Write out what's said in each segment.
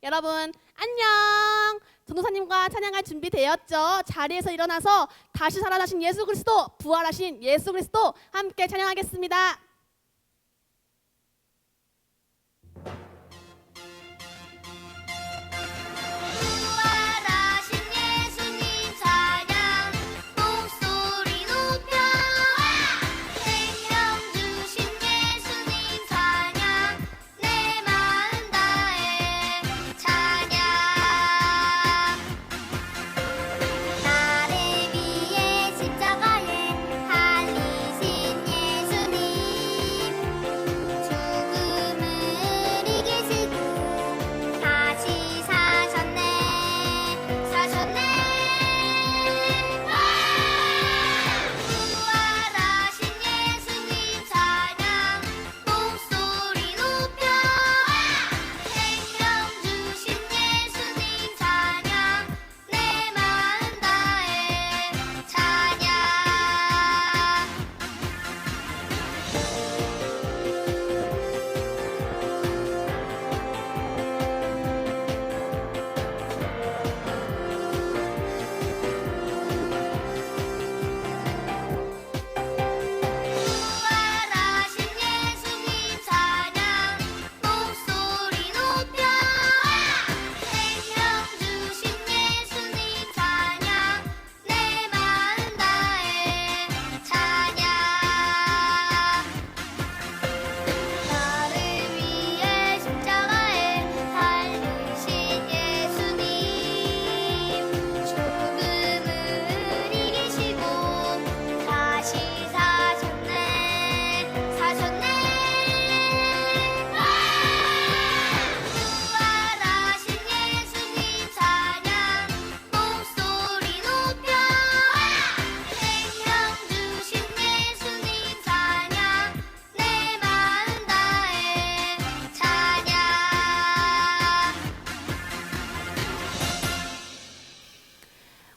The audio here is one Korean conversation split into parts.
여러분 안녕. 전도사님과 찬양할 준비 되었죠? 자리에서 일어나서 다시 살아나신 예수 그리스도, 부활하신 예수 그리스도 함께 찬양하겠습니다.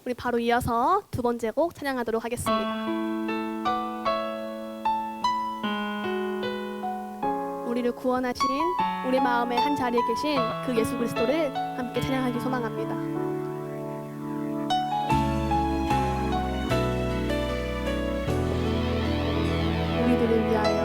우리 바로 이어서 두 번째 곡 찬양하도록 하겠습니다. 우리를 구원하신 우리 마음의 한 자리에 계신 그 예수 그리스도를 함께 찬양하기 소망합니다. 우리들을 위하여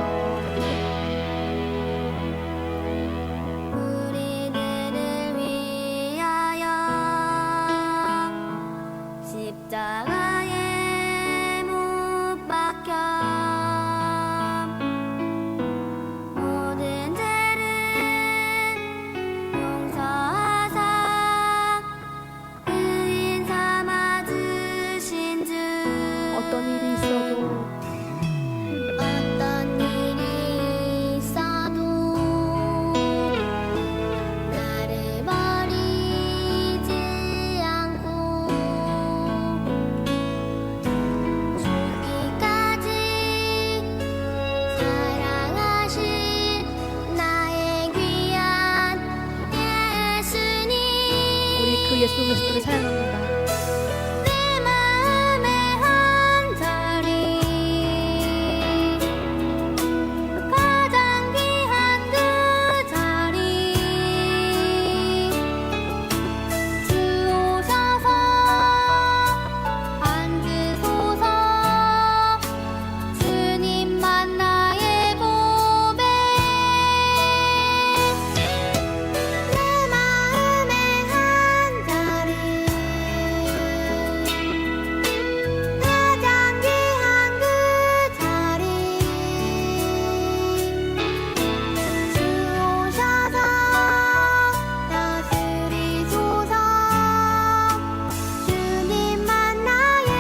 십자가에 못 박혀 모든 죄를 용서하사 의인 삼아 주신 주 어떤 일이 있어도 나를 버리지 않고 죽기까지 사랑하신 나의 귀한 예수님 우리 그 예수 그리스도를 찬양합니다. 내 마음의 한 자리 가장 귀한 그 자리 주 오셔서 앉으소서 주님만 나의 보배 내 마음의 한 자리 가장 귀한 그 자리 주 오셔서 다스리소서 주님만 나의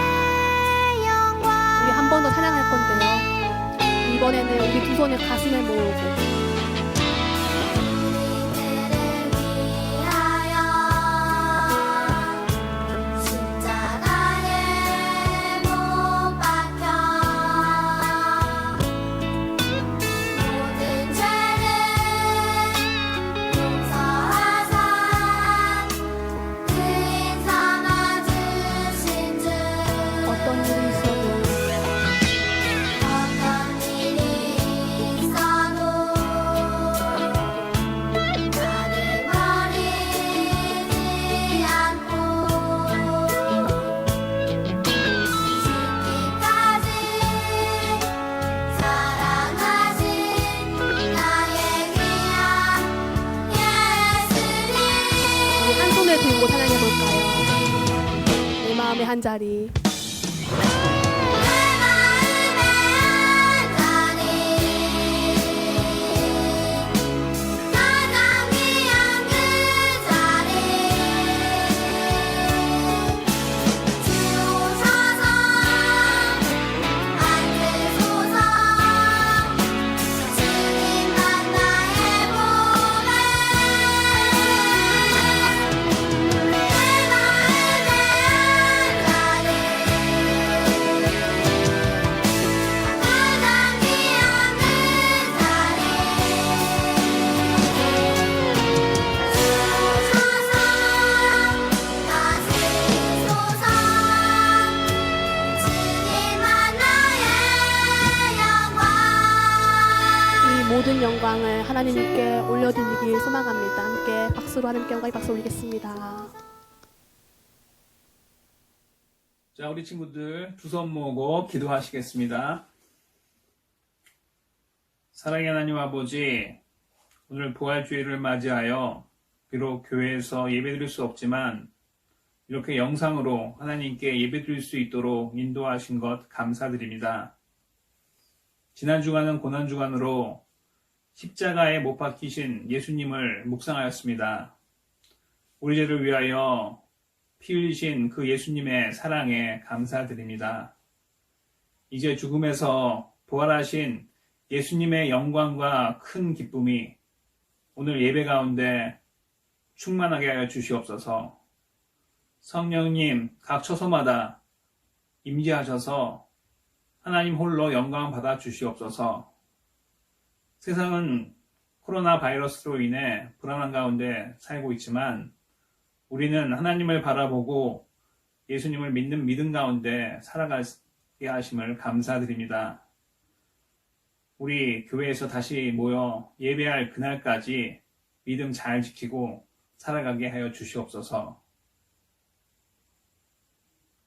영광 우리 한 번 더 찬양할 건데요. 이번에는 우리 두 손을 가슴에 모으고 우리들을 위하여 십자가에 못 박혀 모든 죄를 용서하사 의인 삼아 주신 주 어떤 일이 있어도 어떤 일이 있어도 한 자리. 모든 영광을 하나님께 올려드리길 소망합니다. 함께 박수로 하나님께 영광의 박수 올리겠습니다. 자, 우리 친구들 두 손 모으고 기도하시겠습니다. 사랑의 하나님 아버지, 오늘 부활주일을 맞이하여 비록 교회에서 예배드릴 수 없지만 이렇게 영상으로 하나님께 예배드릴 수 있도록 인도하신 것 감사드립니다. 지난 주간은 고난주간으로 십자가에 못 박히신 예수님을 묵상하였습니다. 우리 죄를 위하여 피 흘리신 그 예수님의 사랑에 감사드립니다. 이제 죽음에서 부활하신 예수님의 영광과 큰 기쁨이 오늘 예배 가운데 충만하게 하여 주시옵소서. 성령님 각 처소마다 임재하셔서 하나님 홀로 영광 받아 주시옵소서. 세상은 코로나 바이러스로 인해 불안한 가운데 살고 있지만 우리는 하나님을 바라보고 예수님을 믿는 믿음 가운데 살아가게 하심을 감사드립니다. 우리 교회에서 다시 모여 예배할 그날까지 믿음 잘 지키고 살아가게 하여 주시옵소서.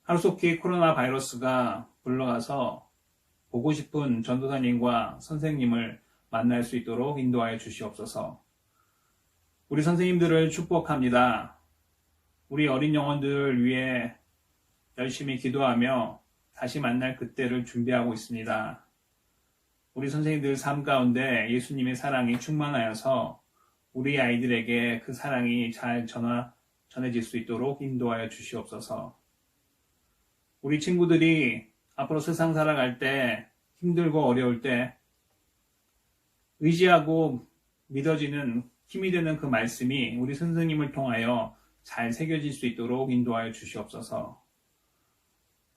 하루속히 코로나 바이러스가 물러가서 보고 싶은 전도사님과 선생님을 만날 수 있도록 인도하여 주시옵소서. 우리 선생님들을 축복합니다. 우리 어린 영혼들을 위해 열심히 기도하며 다시 만날 그때를 준비하고 있습니다. 우리 선생님들 삶 가운데 예수님의 사랑이 충만하여서 우리 아이들에게 그 사랑이 잘 전해질 수 있도록 인도하여 주시옵소서. 우리 친구들이 앞으로 세상 살아갈 때 힘들고 어려울 때 의지하고 믿어지는 힘이 되는 그 말씀이 우리 선생님을 통하여 잘 새겨질 수 있도록 인도하여 주시옵소서.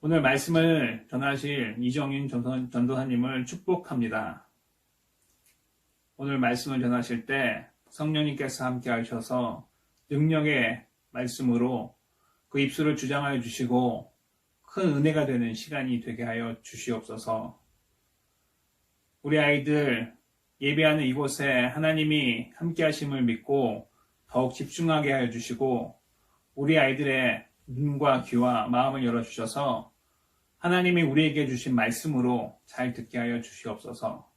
오늘 말씀을 전하실 이정인 전도사님을 축복합니다. 오늘 말씀을 전하실 때 성령님께서 함께 하셔서 능력의 말씀으로 그 입술을 주장하여 주시고 큰 은혜가 되는 시간이 되게 하여 주시옵소서. 우리 아이들 예배하는 이곳에 하나님이 함께 하심을 믿고 더욱 집중하게 하여 주시고 우리 아이들의 눈과 귀와 마음을 열어주셔서 하나님이 우리에게 주신 말씀으로 잘 듣게 하여 주시옵소서.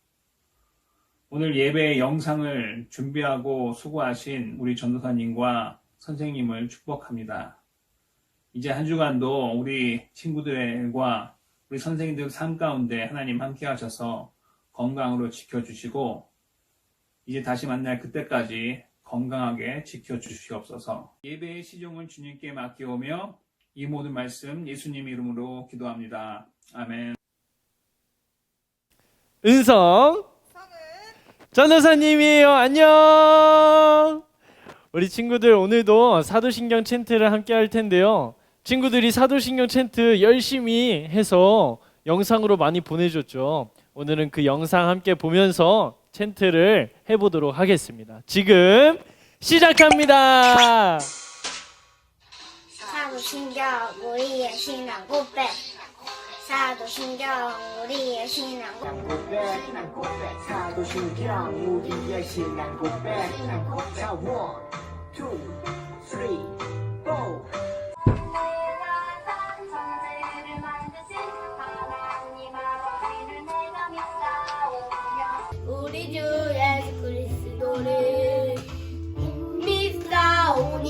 오늘 예배의 영상을 준비하고 수고하신 우리 전도사님과 선생님을 축복합니다. 이제 한 주간도 우리 친구들과 우리 선생님들 삶 가운데 하나님 함께 하셔서 건강으로 지켜주시고 이제 다시 만날 그때까지 건강하게 지켜주시옵소서. 예배의 시종을 주님께 맡겨오며 이 모든 말씀 예수님 이름으로 기도합니다. 아멘. 은성 전도사님이에요. 안녕. 우리 친구들 오늘도 사도신경 챈트를 함께 할 텐데요. 친구들이 사도신경 챈트 열심히 해서 영상으로 많이 보내줬죠. 오늘은 그 영상 함께 보면서 챈트를 해보도록 하겠습니다. 지금 시작합니다. 사도신경 우리의 신앙 고백. 사도신경 우리의 신앙 고백. 사도신경 우리의 신앙 고백. 자, 1, 2, 3, 4. 우리 주 예수 그리스도를 믿사오니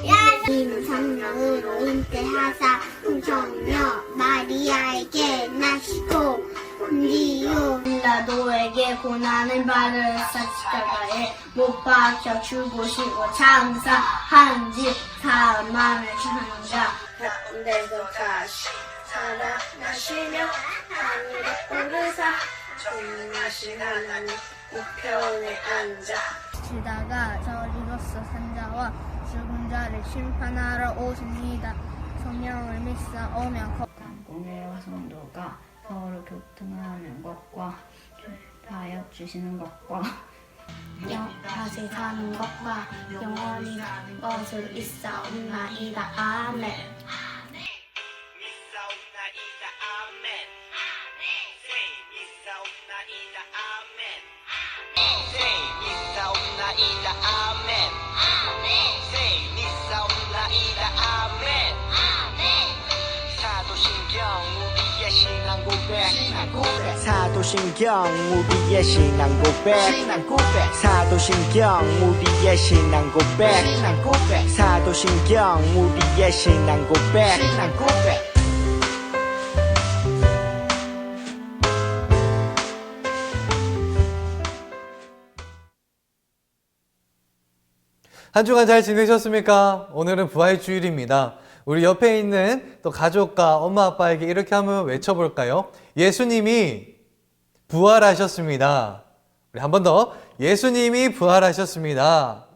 예수님 성령으로 인때 하사 공청녀 마리아에게 나시고 군디요 나도에게 고난을 받을 십자가에 못 박혀 죽으시고 장사한 지 사망을 향자 가운데서 다시 살아나시며 하늘에 오르사 존귀하신 하나님 우편에 앉아 주다가 저리로서 산자와 죽은 자를 심판하러 오십니다. 성령을 믿사오며 공회와 성도가 서로 교통하는 것과 하여 주시는 것과 다시 사는 것과 영원히 사는 것을 있사옵나이다. 아멘. 사도신경 우리의 신앙 고백 사도신경 우리의 신앙 고백 사도신경 우리의 신앙 고백 한 주간 잘 지내셨습니까? 오늘은 부활주일입니다. 우리 옆에 있는 또 가족과 엄마 아빠에게 이렇게 한번 외쳐볼까요? 예수님이 부활하셨습니다. 우리 한 번 더. 예수님이 부활하셨습니다.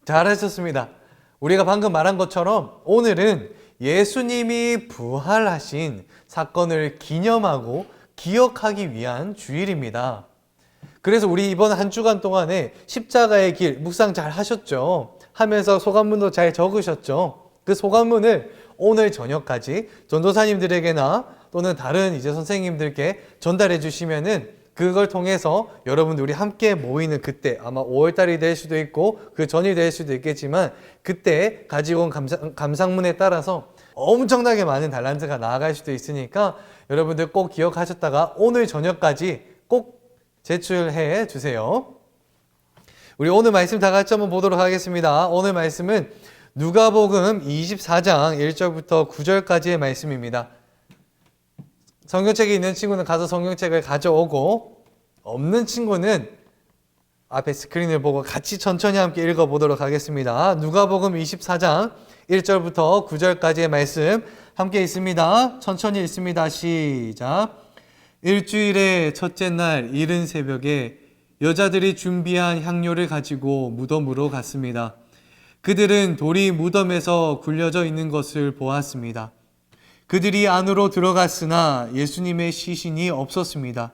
잘하셨습니다. 우리가 방금 말한 것처럼 오늘은 예수님이 부활하신 사건을 기념하고 기억하기 위한 주일입니다. 그래서 우리 이번 한 주간 동안에 십자가의 길 묵상 잘 하셨죠? 하면서 소감문도 잘 적으셨죠? 그 소감문을 오늘 저녁까지 전도사님들에게나 또는 다른 이제 선생님들께 전달해 주시면은 그걸 통해서 여러분들 우리 함께 모이는 그때 아마 5월달이 될 수도 있고 그 전이 될 수도 있겠지만 그때 가지고 온 감상문에 따라서 엄청나게 많은 달란트가 나아갈 수도 있으니까 여러분들 꼭 기억하셨다가 오늘 저녁까지 꼭 제출해 주세요. 우리 오늘 말씀 다 같이 한번 보도록 하겠습니다. 오늘 말씀은 누가복음 24장 1절부터 9절까지의 말씀입니다. 성경책이 있는 친구는 가서 성경책을 가져오고 없는 친구는 앞에 스크린을 보고 같이 천천히 함께 읽어보도록 하겠습니다. 누가복음 24장 1절부터 9절까지의 말씀 함께 있습니다. 천천히 읽습니다. 시작. 일주일의 첫째 날 이른 새벽에 여자들이 준비한 향료를 가지고 무덤으로 갔습니다. 그들은 돌이 무덤에서 굴려져 있는 것을 보았습니다. 그들이 안으로 들어갔으나 예수님의 시신이 없었습니다.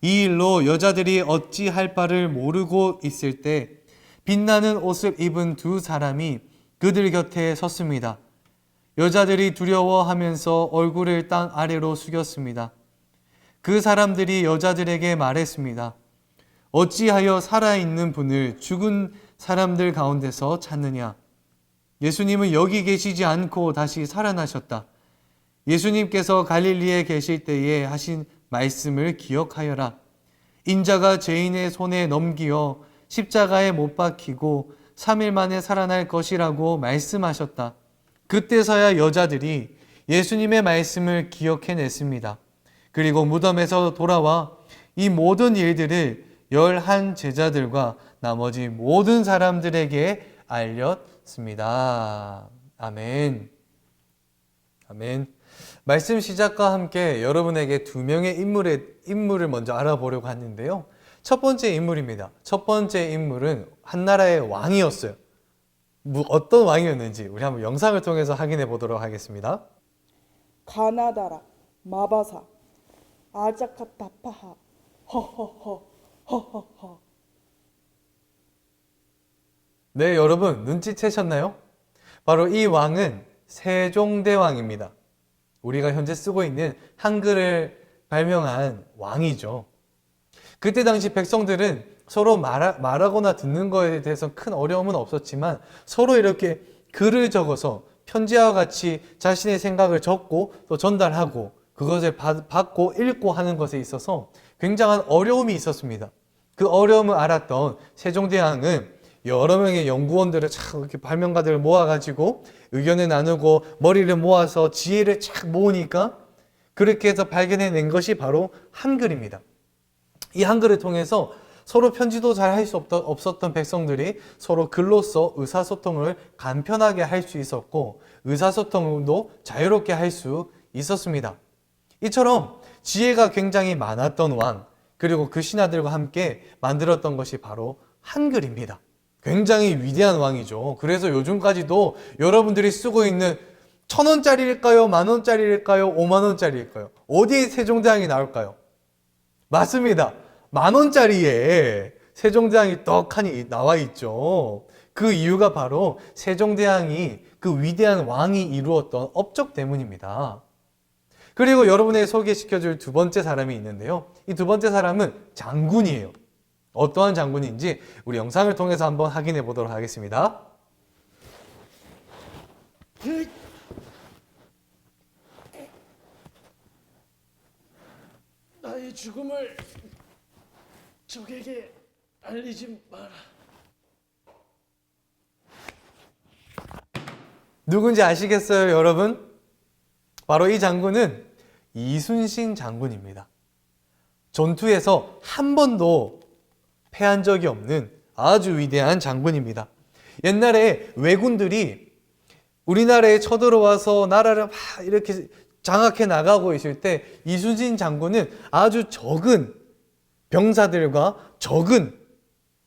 이 일로 여자들이 어찌할 바를 모르고 있을 때 빛나는 옷을 입은 두 사람이 그들 곁에 섰습니다. 여자들이 두려워하면서 얼굴을 땅 아래로 숙였습니다. 그 사람들이 여자들에게 말했습니다. 어찌하여 살아있는 분을 죽은 사람들 가운데서 찾느냐? 예수님은 여기 계시지 않고 다시 살아나셨다. 예수님께서 갈릴리에 계실 때에 하신 말씀을 기억하여라. 인자가 죄인의 손에 넘기어 십자가에 못 박히고 3일 만에 살아날 것이라고 말씀하셨다. 그때서야 여자들이 예수님의 말씀을 기억해냈습니다. 그리고 무덤에서 돌아와 이 모든 일들을 11 제자들과 나머지 모든 사람들에게 알렸습니다. 아멘. 아멘. 말씀 시작과 함께 여러분에게 두 명의 인물을 먼저 알아보려고 하는데요. 첫 번째 인물입니다. 첫 번째 인물은 한 나라의 왕이었어요. 어떤 왕이었는지 우리 한번 영상을 통해서 확인해 보도록 하겠습니다. 가나다라 마바사 아자카타파하 허허허 허허허. 네, 여러분 눈치채셨나요? 바로 이 왕은 세종대왕입니다. 우리가 현재 쓰고 있는 한글을 발명한 왕이죠. 그때 당시 백성들은 서로 말하거나 듣는 거에 대해서 큰 어려움은 없었지만 서로 이렇게 글을 적어서 편지와 같이 자신의 생각을 적고 또 전달하고 그것을 받고 읽고 하는 것에 있어서 굉장한 어려움이 있었습니다. 그 어려움을 알았던 세종대왕은 여러 명의 연구원들을 참 이렇게 발명가들을 모아가지고 의견을 나누고 머리를 모아서 지혜를 착 모으니까 그렇게 해서 발견해낸 것이 바로 한글입니다. 이 한글을 통해서 서로 편지도 잘 할 수 없었던 백성들이 서로 글로써 의사소통을 간편하게 할 수 있었고 의사소통도 자유롭게 할 수 있었습니다. 이처럼 지혜가 굉장히 많았던 왕, 그리고 그 신하들과 함께 만들었던 것이 바로 한글입니다. 굉장히 위대한 왕이죠. 그래서 요즘까지도 여러분들이 쓰고 있는 1,000원짜리일까요? 10,000원짜리일까요? 50,000원짜리일까요? 어디에 세종대왕이 나올까요? 맞습니다. 10,000원짜리에 세종대왕이 떡하니 나와 있죠. 그 이유가 바로 세종대왕이 그 위대한 왕이 이루었던 업적 때문입니다. 그리고 여러분에게 소개시켜줄 두 번째 사람이 있는데요. 이 두 번째 사람은 장군이에요. 어떠한 장군인지 우리 영상을 통해서 한번 확인해 보도록 하겠습니다. 나의 죽음을 적에게 알리지 마라. 누군지 아시겠어요, 여러분? 바로 이 장군은 이순신 장군입니다. 전투에서 한 번도 패한 적이 없는 아주 위대한 장군입니다. 옛날에 왜군들이 우리나라에 쳐들어와서 나라를 막 이렇게 장악해 나가고 있을 때 이순신 장군은 아주 적은 병사들과 적은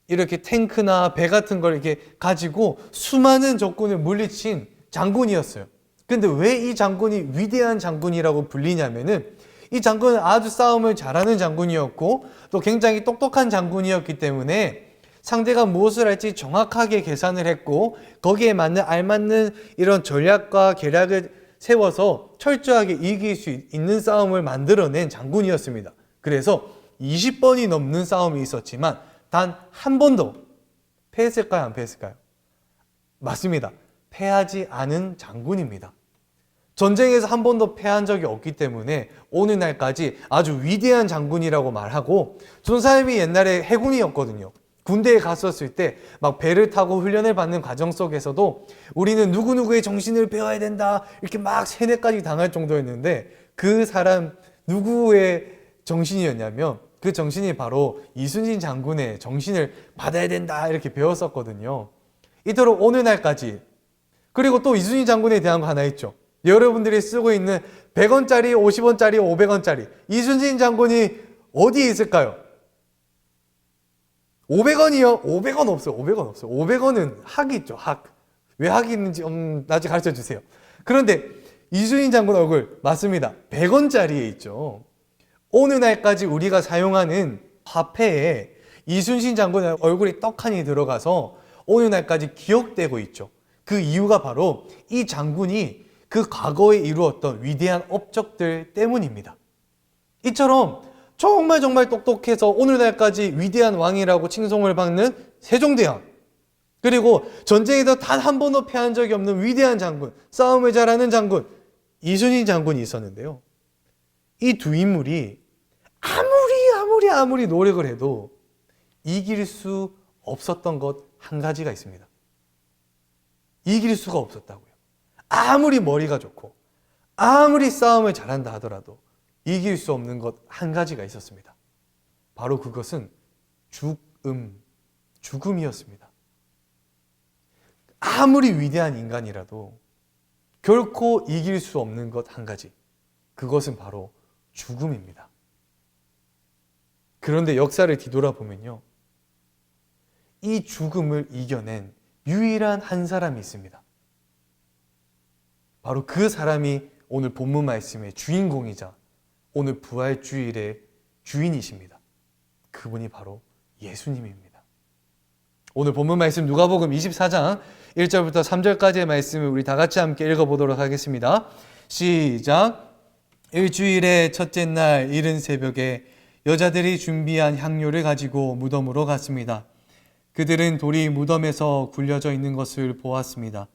이렇게 탱크나 배 같은 걸 이렇게 가지고 수많은 적군을 물리친 장군이었어요. 근데 왜 이 장군이 위대한 장군이라고 불리냐면은 이 장군은 아주 싸움을 잘하는 장군이었고 또 굉장히 똑똑한 장군이었기 때문에 상대가 무엇을 할지 정확하게 계산을 했고 거기에 맞는 알맞는 이런 전략과 계략을 세워서 철저하게 이길 수 있는 싸움을 만들어낸 장군이었습니다. 그래서 20번이 넘는 싸움이 있었지만 단 한 번도 패했을까요? 안 패했을까요? 맞습니다. 패하지 않은 장군입니다. 전쟁에서 한 번도 패한 적이 없기 때문에 오늘날까지 아주 위대한 장군이라고 말하고 전사님이 옛날에 해군이었거든요. 군대에 갔었을 때 막 배를 타고 훈련을 받는 과정 속에서도 우리는 누구누구의 정신을 배워야 된다 이렇게 막 세뇌까지 당할 정도였는데 그 사람 누구의 정신이었냐면 그 정신이 바로 이순신 장군의 정신을 받아야 된다 이렇게 배웠었거든요. 이토록 오늘날까지 그리고 또 이순신 장군에 대한 거 하나 있죠. 여러분들이 쓰고 있는 100원짜리, 50원짜리, 500원짜리 이순신 장군이 어디에 있을까요? 500원이요? 500원 없어요. 500원 없어요. 500원은 학이 있죠. 학. 왜 학이 있는지 나중에 가르쳐 주세요. 그런데 이순신 장군 얼굴 맞습니다. 100원짜리에 있죠. 오늘날까지 우리가 사용하는 화폐에 이순신 장군의 얼굴이 떡하니 들어가서 오늘날까지 기억되고 있죠. 그 이유가 바로 이 장군이 그 과거에 이루었던 위대한 업적들 때문입니다. 이처럼 정말 똑똑해서 오늘날까지 위대한 왕이라고 칭송을 받는 세종대왕, 그리고 전쟁에서 단 한 번도 패한 적이 없는 위대한 장군, 싸움을 잘하는 장군 이순신 장군이 있었는데요. 이 두 인물이 아무리 노력을 해도 이길 수 없었던 것 한 가지가 있습니다. 이길 수가 없었다고요. 아무리 머리가 좋고 아무리 싸움을 잘한다 하더라도 이길 수 없는 것 한 가지가 있었습니다. 바로 그것은 죽음이었습니다. 아무리 위대한 인간이라도 결코 이길 수 없는 것 한 가지, 그것은 바로 죽음입니다. 그런데 역사를 뒤돌아보면요, 이 죽음을 이겨낸 유일한 한 사람이 있습니다. 바로 그 사람이 오늘 본문 말씀의 주인공이자 오늘 부활주일의 주인이십니다. 그분이 바로 예수님입니다. 오늘 본문 말씀 누가복음 24장 1절부터 3절까지의 말씀을 우리 다 같이 함께 읽어보도록 하겠습니다. 시작. 일주일의 첫째 날 이른 새벽에 여자들이 준비한 향료를 가지고 무덤으로 갔습니다. 그들은 돌이 무덤에서 굴려져 있는 것을 보았습니다.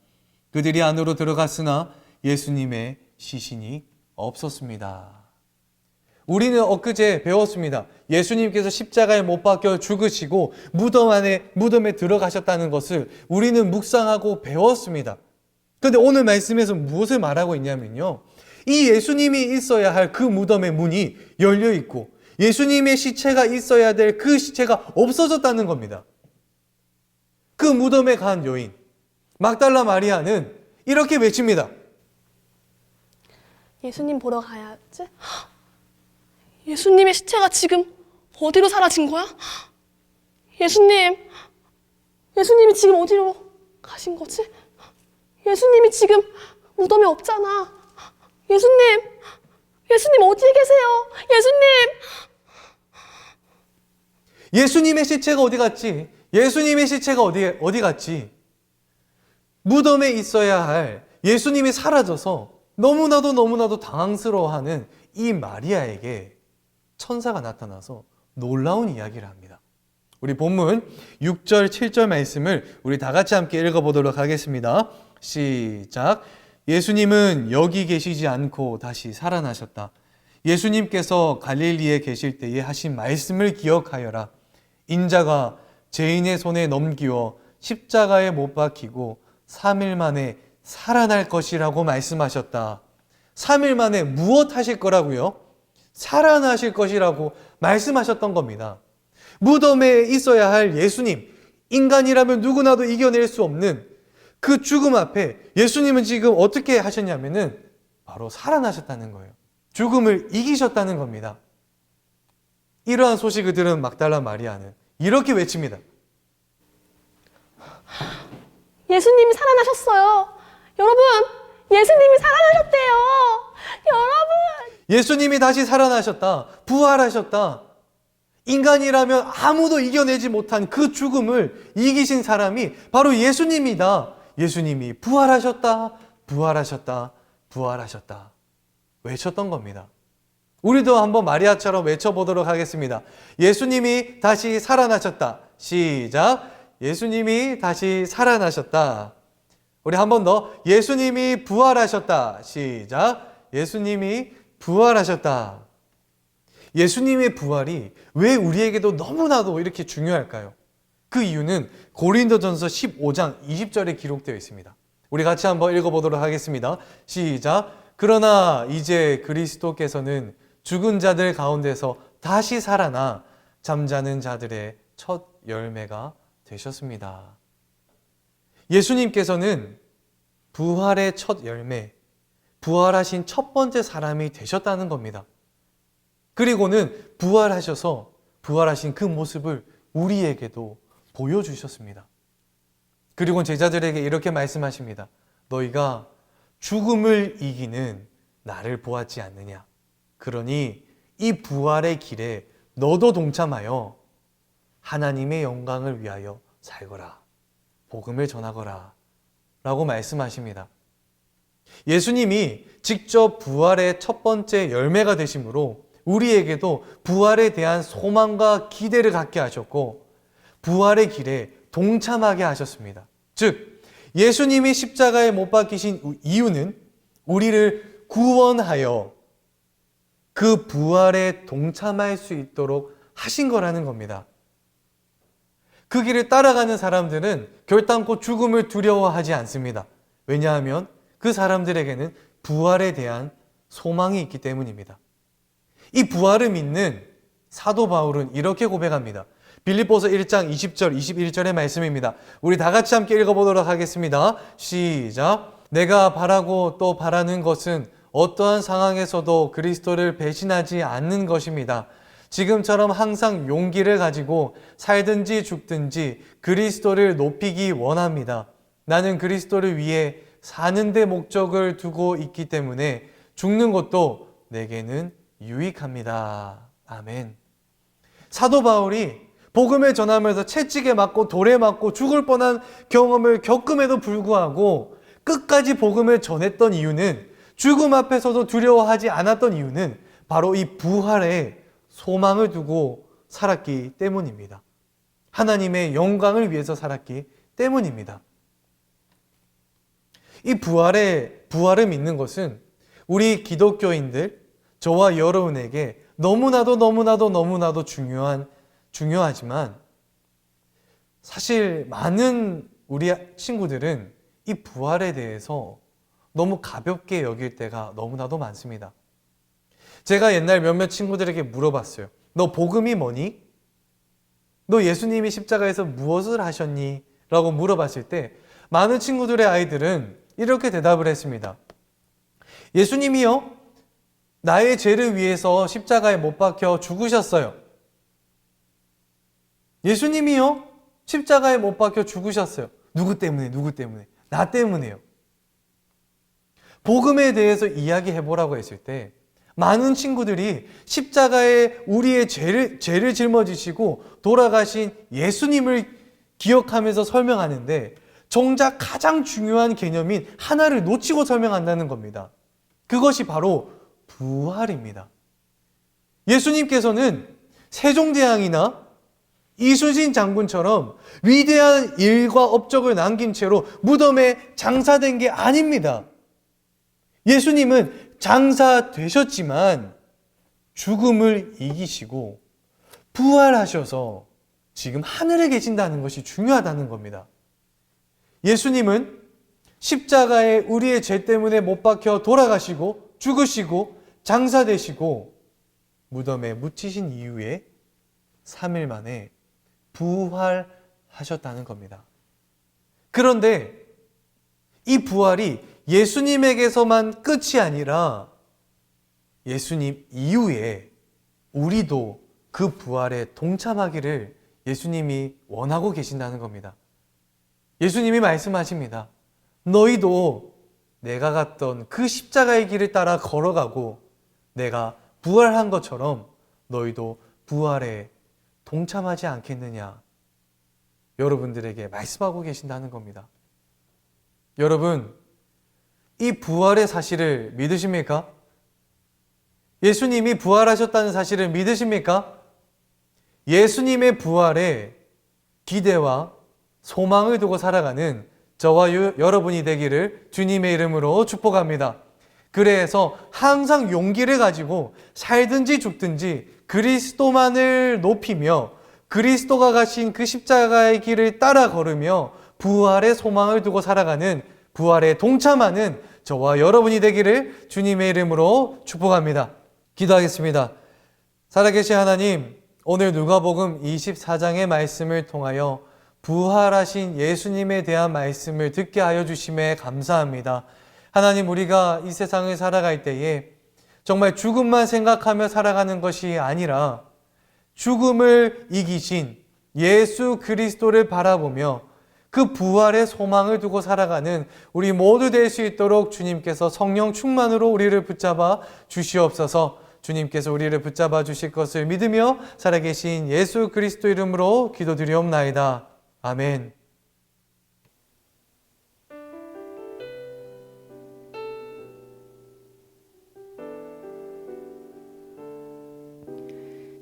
그들이 안으로 들어갔으나 예수님의 시신이 없었습니다. 우리는 엊그제 배웠습니다. 예수님께서 십자가에 못 박혀 죽으시고 무덤에 들어가셨다는 것을 우리는 묵상하고 배웠습니다. 그런데 오늘 말씀에서 무엇을 말하고 있냐면요, 이 예수님이 있어야 할 그 무덤의 문이 열려 있고 예수님의 시체가 있어야 될 그 시체가 없어졌다는 겁니다. 그 무덤에 간 여인 막달라 마리아는 이렇게 외칩니다. 예수님 보러 가야지. 예수님의 시체가 지금 어디로 사라진 거야? 예수님이 지금 어디로 가신 거지? 예수님이 지금 무덤에 없잖아. 예수님 어디에 계세요? 예수님의 시체가 어디 갔지? 예수님의 시체가 어디 갔지? 무덤에 있어야 할 예수님이 사라져서 너무나도 당황스러워하는 이 마리아에게 천사가 나타나서 놀라운 이야기를 합니다. 우리 본문 6절, 7절 말씀을 우리 다 같이 함께 읽어보도록 하겠습니다. 시작. 예수님은 여기 계시지 않고 다시 살아나셨다. 예수님께서 갈릴리에 계실 때에 하신 말씀을 기억하여라. 인자가 죄인의 손에 넘기워 십자가에 못 박히고 3일 만에 살아날 것이라고 말씀하셨다. 3일 만에 무엇 하실 거라고요? 살아나실 것이라고 말씀하셨던 겁니다. 무덤에 있어야 할 예수님, 인간이라면 누구나도 이겨낼 수 없는 그 죽음 앞에 예수님은 지금 어떻게 하셨냐면은 바로 살아나셨다는 거예요. 죽음을 이기셨다는 겁니다. 이러한 소식을 들은 막달라 마리아는 이렇게 외칩니다. 예수님이 살아나셨어요. 여러분, 예수님이 살아나셨대요. 여러분. 예수님이 다시 살아나셨다. 부활하셨다. 인간이라면 아무도 이겨내지 못한 그 죽음을 이기신 사람이 바로 예수님이다. 예수님이 부활하셨다. 부활하셨다. 부활하셨다. 외쳤던 겁니다. 우리도 한번 마리아처럼 외쳐보도록 하겠습니다. 예수님이 다시 살아나셨다. 시작. 예수님이 다시 살아나셨다. 우리 한 번 더. 예수님이 부활하셨다. 시작. 예수님이 부활하셨다. 예수님의 부활이 왜 우리에게도 너무나도 이렇게 중요할까요? 그 이유는 고린도전서 15장 20절에 기록되어 있습니다. 우리 같이 한번 읽어보도록 하겠습니다. 시작. 그러나 이제 그리스도께서는 죽은 자들 가운데서 다시 살아나 잠자는 자들의 첫 열매가 되셨습니다. 예수님께서는 부활의 첫 열매, 부활하신 첫 번째 사람이 되셨다는 겁니다. 그리고는 부활하셔서 부활하신 그 모습을 우리에게도 보여주셨습니다. 그리고 제자들에게 이렇게 말씀하십니다. 너희가 죽음을 이기는 나를 보았지 않느냐. 그러니 이 부활의 길에 너도 동참하여 하나님의 영광을 위하여 살거라. 복음을 전하거라. 라고 말씀하십니다. 예수님이 직접 부활의 첫 번째 열매가 되심으로 우리에게도 부활에 대한 소망과 기대를 갖게 하셨고 부활의 길에 동참하게 하셨습니다. 즉 예수님이 십자가에 못 박히신 이유는 우리를 구원하여 그 부활에 동참할 수 있도록 하신 거라는 겁니다. 그 길을 따라가는 사람들은 결단코 죽음을 두려워하지 않습니다. 왜냐하면 그 사람들에게는 부활에 대한 소망이 있기 때문입니다. 이 부활을 믿는 사도 바울은 이렇게 고백합니다. 빌립보서 1장 20절, 21절의 말씀입니다. 우리 다 같이 함께 읽어보도록 하겠습니다. 시작. 내가 바라고 또 바라는 것은 어떠한 상황에서도 그리스도를 배신하지 않는 것입니다. 지금처럼 항상 용기를 가지고 살든지 죽든지 그리스도를 높이기 원합니다. 나는 그리스도를 위해 사는 데 목적을 두고 있기 때문에 죽는 것도 내게는 유익합니다. 아멘. 사도 바울이 복음을 전하면서 채찍에 맞고 돌에 맞고 죽을 뻔한 경험을 겪음에도 불구하고 끝까지 복음을 전했던 이유는 죽음 앞에서도 두려워하지 않았던 이유는 바로 이 부활에 소망을 두고 살았기 때문입니다. 하나님의 영광을 위해서 살았기 때문입니다. 이 부활을 믿는 것은 우리 기독교인들, 저와 여러분에게 너무나도 중요하지만 사실 많은 우리 친구들은 이 부활에 대해서 너무 가볍게 여길 때가 너무나도 많습니다. 제가 옛날 몇몇 친구들에게 물어봤어요. 너 복음이 뭐니? 너 예수님이 십자가에서 무엇을 하셨니? 라고 물어봤을 때 많은 친구들의 아이들은 이렇게 대답을 했습니다. 예수님이요? 나의 죄를 위해서 십자가에 못 박혀 죽으셨어요. 예수님이요? 십자가에 못 박혀 죽으셨어요. 누구 때문에? 나 때문에요. 복음에 대해서 이야기해보라고 했을 때 많은 친구들이 십자가에 우리의 죄를 짊어지시고 돌아가신 예수님을 기억하면서 설명하는데 정작 가장 중요한 개념인 하나를 놓치고 설명한다는 겁니다. 그것이 바로 부활입니다. 예수님께서는 세종대왕이나 이순신 장군처럼 위대한 일과 업적을 남긴 채로 무덤에 장사된 게 아닙니다. 예수님은 장사되셨지만 죽음을 이기시고 부활하셔서 지금 하늘에 계신다는 것이 중요하다는 겁니다. 예수님은 십자가에 우리의 죄 때문에 못 박혀 돌아가시고 죽으시고 장사되시고 무덤에 묻히신 이후에 3일 만에 부활하셨다는 겁니다. 그런데 이 부활이 예수님에게서만 끝이 아니라 예수님 이후에 우리도 그 부활에 동참하기를 예수님이 원하고 계신다는 겁니다. 예수님이 말씀하십니다. 너희도 내가 갔던 그 십자가의 길을 따라 걸어가고 내가 부활한 것처럼 너희도 부활에 동참하지 않겠느냐. 여러분들에게 말씀하고 계신다는 겁니다. 여러분, 이 부활의 사실을 믿으십니까? 예수님이 부활하셨다는 사실을 믿으십니까? 예수님의 부활에 기대와 소망을 두고 살아가는 저와 여러분이 되기를 주님의 이름으로 축복합니다. 그래서 항상 용기를 가지고 살든지 죽든지 그리스도만을 높이며 그리스도가 가신 그 십자가의 길을 따라 걸으며 부활의 소망을 두고 살아가는, 부활에 동참하는 저와 여러분이 되기를 주님의 이름으로 축복합니다. 기도하겠습니다. 살아계신 하나님, 오늘 누가복음 24장의 말씀을 통하여 부활하신 예수님에 대한 말씀을 듣게 하여 주심에 감사합니다. 하나님, 우리가 이 세상을 살아갈 때에 정말 죽음만 생각하며 살아가는 것이 아니라 죽음을 이기신 예수 그리스도를 바라보며 그 부활의 소망을 두고 살아가는 우리 모두 될 수 있도록 주님께서 성령 충만으로 우리를 붙잡아 주시옵소서. 주님께서 우리를 붙잡아 주실 것을 믿으며 살아계신 예수 그리스도 이름으로 기도드리옵나이다. 아멘.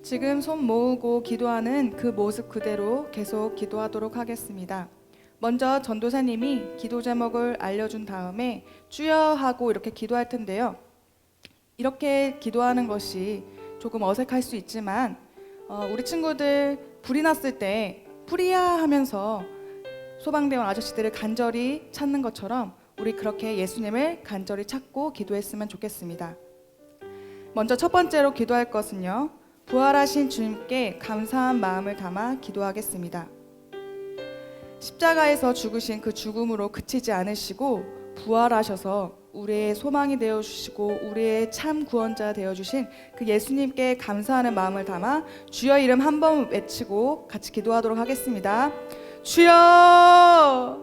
지금 손 모으고 기도하는 그 모습 그대로 계속 기도하도록 하겠습니다. 먼저 전도사님이 기도 제목을 알려준 다음에 주여 하고 이렇게 기도할 텐데요. 이렇게 기도하는 것이 조금 어색할 수 있지만 우리 친구들 불이 났을 때 불이야 하면서 소방대원 아저씨들을 간절히 찾는 것처럼 우리 그렇게 예수님을 간절히 찾고 기도했으면 좋겠습니다. 먼저 첫 번째로 기도할 것은요, 부활하신 주님께 감사한 마음을 담아 기도하겠습니다. 십자가에서 죽으신 그 죽음으로 그치지 않으시고 부활하셔서 우리의 소망이 되어주시고 우리의 참 구원자 되어주신 그 예수님께 감사하는 마음을 담아 주여 이름 한 번 외치고 같이 기도하도록 하겠습니다. 주여!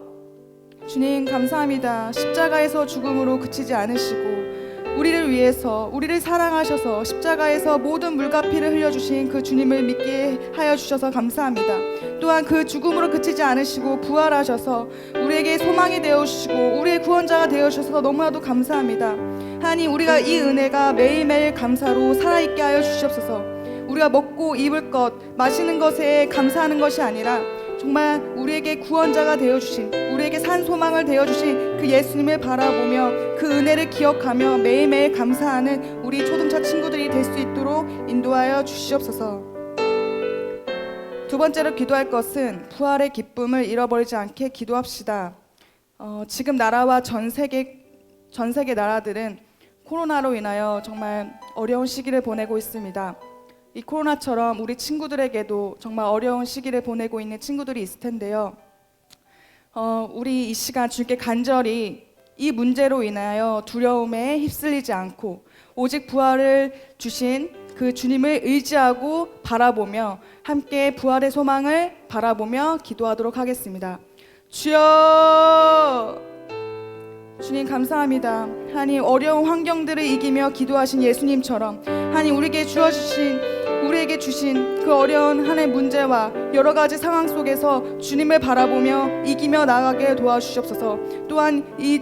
주님 감사합니다. 십자가에서 죽음으로 그치지 않으시고 우리를 위해서, 우리를 사랑하셔서 십자가에서 모든 물과 피를 흘려주신 그 주님을 믿게 하여 주셔서 감사합니다. 또한 그 죽음으로 그치지 않으시고 부활하셔서 우리에게 소망이 되어주시고 우리의 구원자가 되어주셔서 너무나도 감사합니다. 하나님, 우리가 이 은혜가 매일매일 감사로 살아있게 하여 주시옵소서. 우리가 먹고 입을 것, 마시는 것에 감사하는 것이 아니라 정말 우리에게 구원자가 되어주신, 우리에게 산 소망을 되어주신 그 예수님을 바라보며 그 은혜를 기억하며 매일매일 감사하는 우리 초등차 친구들이 될 수 있도록 인도하여 주시옵소서. 두 번째로 기도할 것은 부활의 기쁨을 잃어버리지 않게 기도합시다. 지금 나라와 전 세계 나라들은 코로나로 인하여 정말 어려운 시기를 보내고 있습니다. 이 코로나처럼 우리 친구들에게도 정말 어려운 시기를 보내고 있는 친구들이 있을 텐데요. 우리 이 시간 주님께 간절히 이 문제로 인하여 두려움에 휩쓸리지 않고 오직 부활을 주신 그 주님을 의지하고 바라보며 함께 부활의 소망을 바라보며 기도하도록 하겠습니다. 주여, 주님 감사합니다. 하나님, 어려운 환경들을 이기며 기도하신 예수님처럼 하나님 우리에게 주신 그 어려운 하나님의 문제와 여러 가지 상황 속에서 주님을 바라보며 이기며 나아가게 도와주시옵소서. 또한 이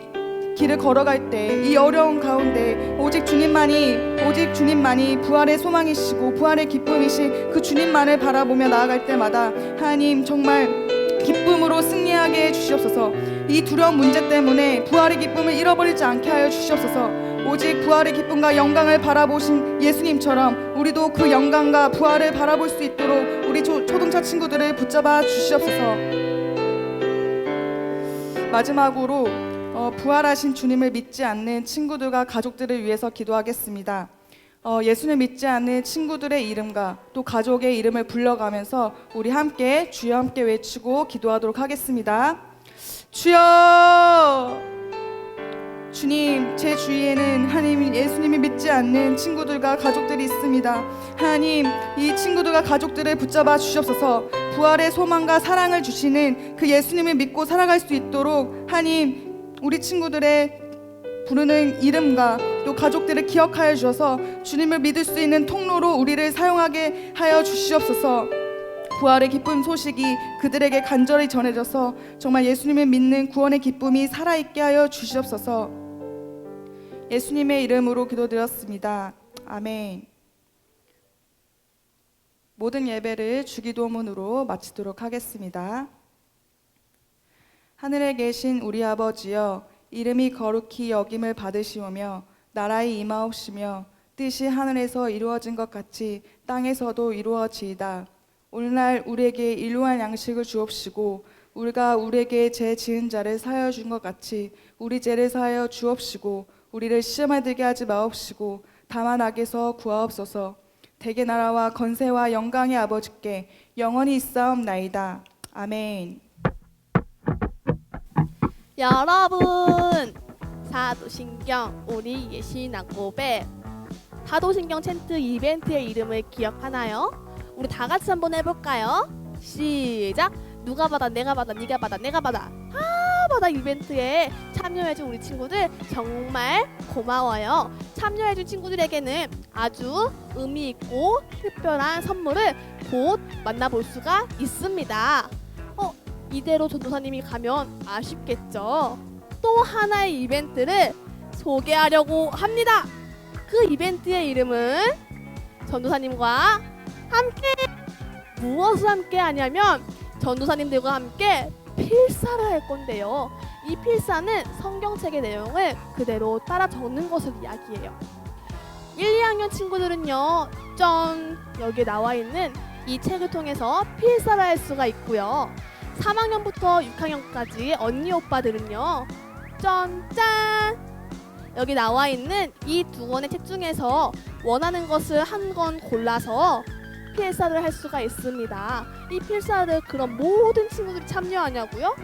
길을 걸어갈 때 이 어려운 가운데 오직 주님만이 부활의 소망이시고 부활의 기쁨이신 그 주님만을 바라보며 나아갈 때마다 하나님 정말 기쁨으로 승리하게 해주시옵소서. 이 두려운 문제 때문에 부활의 기쁨을 잃어버리지 않게 하여 주시옵소서. 오직 부활의 기쁨과 영광을 바라보신 예수님처럼 우리도 그 영광과 부활을 바라볼 수 있도록 우리 초등차 친구들을 붙잡아 주시옵소서. 마지막으로 부활하신 주님을 믿지 않는 친구들과 가족들을 위해서 기도하겠습니다. 예수를 믿지 않는 친구들의 이름과 또 가족의 이름을 불러가면서 우리 함께 주여 함께 외치고 기도하도록 하겠습니다. 주여! 주님, 제 주위에는 하나님 예수님을 믿지 않는 친구들과 가족들이 있습니다. 하나님, 이 친구들과 가족들을 붙잡아 주시옵소서. 부활의 소망과 사랑을 주시는 그 예수님을 믿고 살아갈 수 있도록 하나님 우리 친구들의 부르는 이름과 또 가족들을 기억하여 주셔서 주님을 믿을 수 있는 통로로 우리를 사용하게 하여 주시옵소서. 부활의 기쁨 소식이 그들에게 간절히 전해져서 정말 예수님을 믿는 구원의 기쁨이 살아있게 하여 주시옵소서. 예수님의 이름으로 기도드렸습니다. 아멘. 모든 예배를 주기도문으로 마치도록 하겠습니다. 하늘에 계신 우리 아버지여, 이름이 거룩히 여김을 받으시오며 나라의 임하옵시며 뜻이 하늘에서 이루어진 것 같이 땅에서도 이루어지이다. 오늘날 우리에게 일용할 양식을 주옵시고 우리가 우리에게 죄 지은 자를 사하여 준 것 같이 우리 죄를 사하여 주옵시고 우리를 시험에 들게 하지 마옵시고 다만 악에서 구하옵소서. 대개 나라와 건세와 영광의 아버지께 영원히 있사옵나이다. 아멘. 여러분, 사도신경 우리의 신앙 고백 사도신경 챈트 이벤트의 이름을 기억하나요? 우리 다 같이 한번 해볼까요? 시작! 누가 받아, 내가 받아, 네가 받아, 내가 받아. 받아 이벤트에 참여해준 우리 친구들 정말 고마워요. 참여해준 친구들에게는 아주 의미있고 특별한 선물을 곧 만나볼 수가 있습니다. 이대로 전도사님이 가면 아쉽겠죠. 또 하나의 이벤트를 소개하려고 합니다. 그 이벤트의 이름은 전도사님과 함께 무엇을 함께 하냐면 전도사님들과 함께 필사를 할 건데요. 이 필사는 성경책의 내용을 그대로 따라 적는 것을 이야기해요. 1, 2학년 친구들은요, 짠! 여기에 나와 있는 이 책을 통해서 필사를 할 수가 있고요. 3학년부터 6학년까지 언니 오빠들은요, 짠! 여기 나와 있는 이 두 권의 책 중에서 원하는 것을 한 권 골라서 필사를 할 수가 있습니다. 이 필사를 그럼 모든 친구들이 참여하냐고요?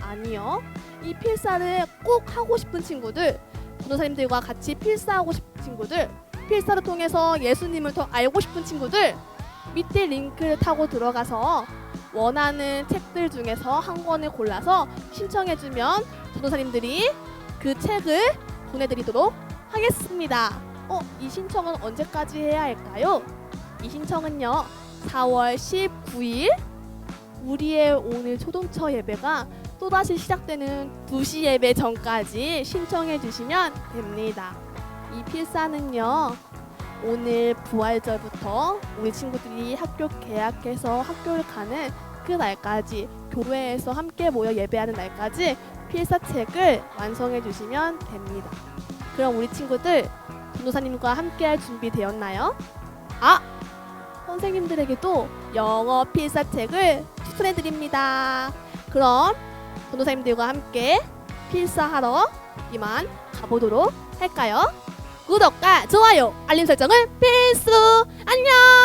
아니요. 이 필사를 꼭 하고 싶은 친구들, 전도사님들과 같이 필사하고 싶은 친구들, 필사를 통해서 예수님을 더 알고 싶은 친구들, 밑에 링크를 타고 들어가서 원하는 책들 중에서 한 권을 골라서 신청해주면 전도사님들이 그 책을 보내드리도록 하겠습니다. 이 신청은 언제까지 해야 할까요? 이 신청은요, 4월 19일 우리의 오늘 초동처 예배가 또다시 시작되는 2시 예배 전까지 신청해 주시면 됩니다. 이 필사는요, 오늘 부활절부터 우리 친구들이 학교 개학해서 학교를 가는 그 날까지 교회에서 함께 모여 예배하는 날까지 필사책을 완성해 주시면 됩니다. 그럼 우리 친구들 전도사님과 함께 할 준비 되었나요? 선생님들에게도 영어 필사책을 추천해 드립니다. 그럼 전도사님들과 함께 필사하러 이만 가보도록 할까요? 구독과 좋아요, 알림 설정은 필수! 안녕!